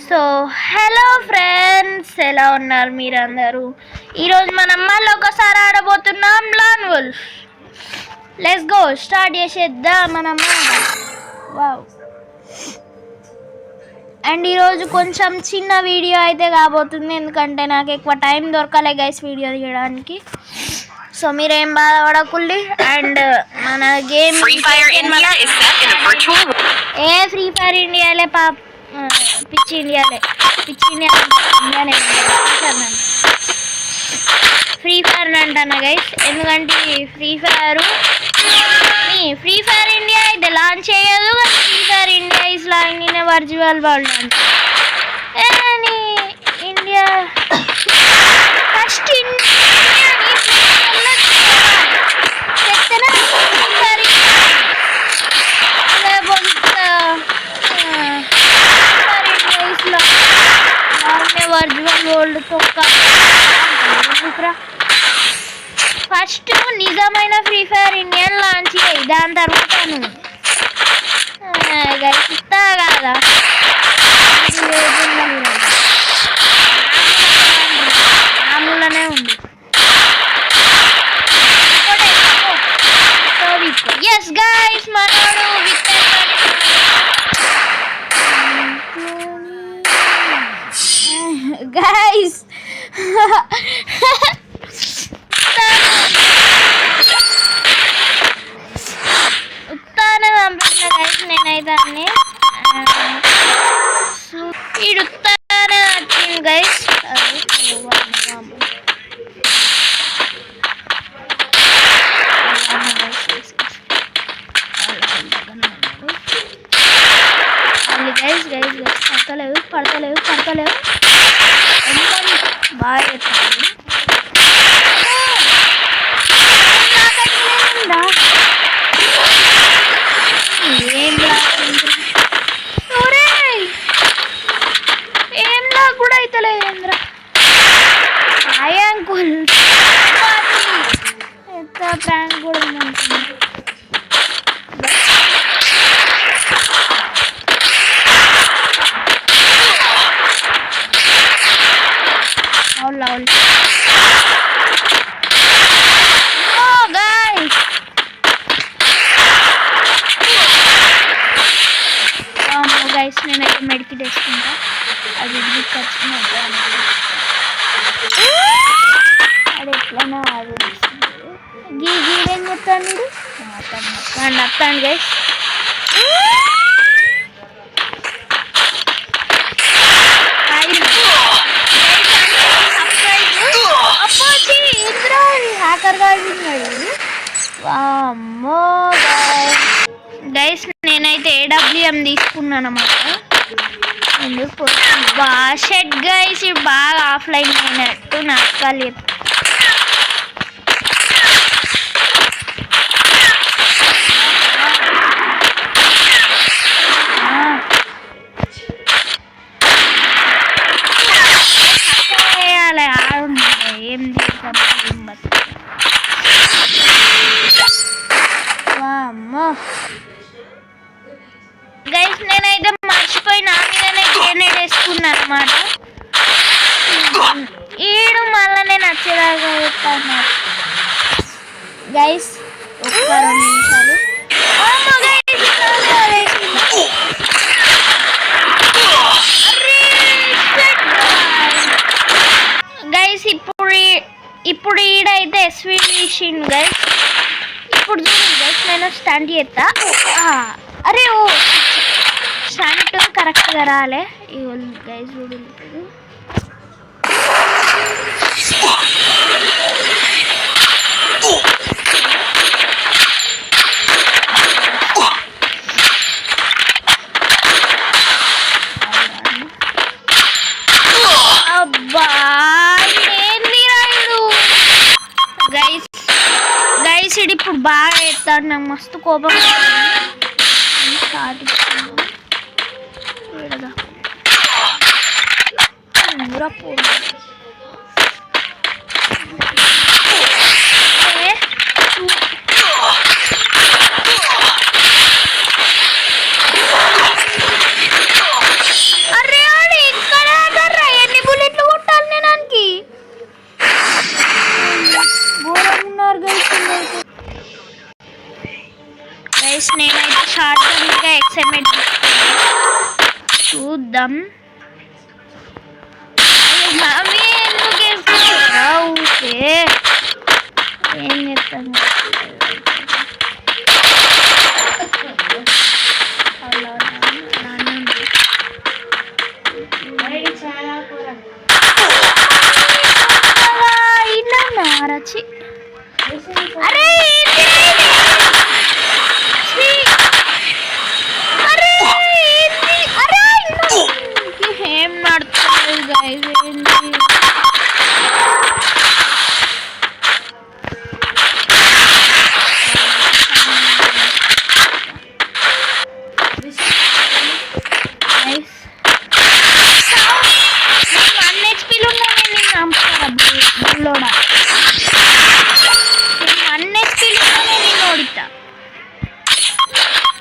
So hello friends, ఎలా ఉన్నారు మీరందరూ? ఈరోజు మనం మళ్ళీ ఒకసారి ఆడబోతున్నాం lone wolf. Let's go, start చేసేద్దాం మనం. వావ్. అండ్ ఈరోజు కొంచెం చిన్న వీడియో అయితే కాబోతుంది, ఎందుకంటే నాకు ఎక్కువ టైం దొరకలే గైస్ వీడియో తీయడానికి. సో మీరేం బాధపడకండి. అండ్ మన గేమ్ ఫ్రీ ఫైర్ ఇండియాలే పిచ్చి ఇండియానే ఫ్రీ ఫైర్ అంటాను గైస్, ఎందుకంటే ఫ్రీ ఫైర్ ఇండియా అయితే లాంచ్ చేయదు, free fire India is long in virtual world అంటే India first virtual world first నిజమైన ఫ్రీ ఫైర్ ఇండియన్ లాంచ్ అయ్యి దాని తర్వాత ఇస్తా కదా మామూలునే ఉంది. ఎస్ గైస్, మనోడు గైస్ ఉత్తానే పంపించిన గైస్ నేనైతే అన్ని వీడు ఉత్తానే వచ్చింది గైస్. గైస్ గైస్ గైస్ పడతలేవు బాగా చెప్తాను. ఏం లా కూడా అవుతలేదేంద్రా అంకుల్, ఎంత ప్రాంక్ కూడా ఉందంటున్నా. గైస్ నేనైతే మెడికిట్ వేసుకుంటా, అది అది ఎట్లన్నా అది గీరేం చెప్తాను మీరు వస్తాను గైస్. గైస్ నేనైతే AWM తీసుకున్నాను అన్నమాట. ఎందుకు షెడ్ గైస్ బాగా ఆఫ్లైన్ అయినట్టు నాకు వాళ్ళు ఏం చేద్దాం. గైస్ నేనైతే మర్చిపోయి నా మీదనే గ్రెనేడ్ వేసుకున్నాను అన్నమాట. ఈడు మళ్ళీ నేను వచ్చేదాకా చెప్తాను గైస్. ఒక్క 2 నిమిషాలు గైస్. ఇప్పుడు ఈడైతే ఎస్వీషన్ గైస్. ఇప్పుడు చూడండి గైస్, నేను స్టంట్ చేస్తా. అరే ఓ స్టంట్ కరెక్ట్గా రాలే గైస్. చూడండి అబ్బా ఏంది రాయుడు గైస్. గైస్ ఇది ఇప్పుడు బాగా ఎత్తాడు, నాకు మస్తు కోపం. అరే గైస్ నేనైతే షార్ట్ ఇంకా ఎక్సైట్మెంట్ చూద్దాం. మమ్మీ ఎందుకు వేసుకుంటారా ఊకే? ఏం చెప్తాను రచి. అరే ఏం నడుతుంది గైస్? ఏంటి అన్హెచ్పీలు ఉన్నాయి. నేను చంపుతారా బుల్లోడా? అన్హెచ్పీలు నేను ఓడితా.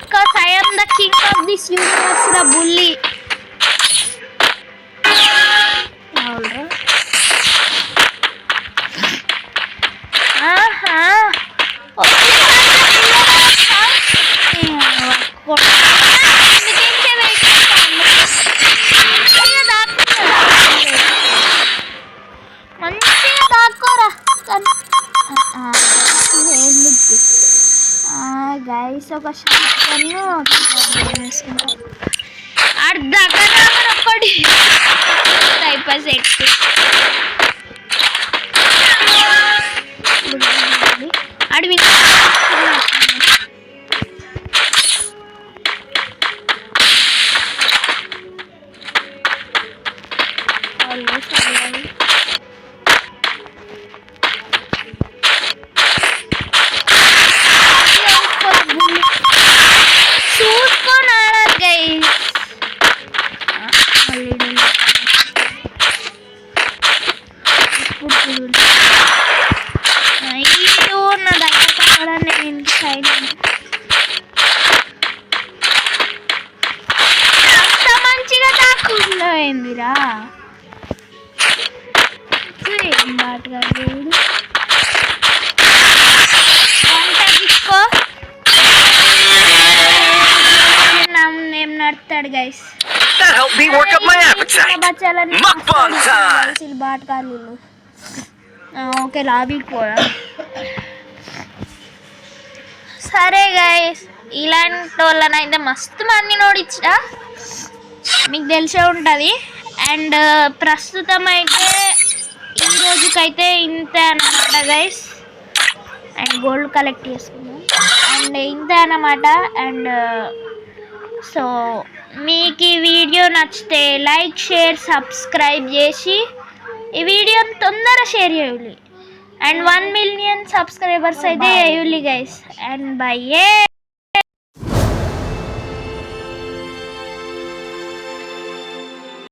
Because I am the king of this universe రా బుల్లి. మంచిగా దాక్కోరా గైస్. ఒక షాట్ వేసుకుంటాం. అర్ధకటి టైప్ సెట్ అడవి చూసుకొని ఆడాలి గైస్. అయ్యో నా దగ్గర నేను సైడ్ అంత మంచిగా దాక్కుండా ఏందిరా? ఏం బాటగా దేవుడు తీసుకో. ఏం నడుతాడు గైస్? బాటకాలు ఓకే లాబీకి పోరా. సరే గైస్, ఇలాంటి వాళ్ళనైతే మస్తు మంది నోడిచ్చా, మీకు తెలిసే ఉంటుంది. అండ్ ప్రస్తుతం అయితే ఈ రోజుకైతే ఇంతే అన్నమాట గైస్. అండ్ గోల్డ్ కలెక్ట్ చేసుకున్నాం అండ్ ఇంతే అన్నమాట. అండ్ సో మీకు ఈ వీడియో నచ్చితే లైక్ షేర్ సబ్స్క్రైబ్ చేసి ఈ వీడియోని తొందరగా షేర్ చేయాలి. అండ్ 1 million సబ్స్క్రైబర్స్ అయితే వేయాలి గైస్. And by.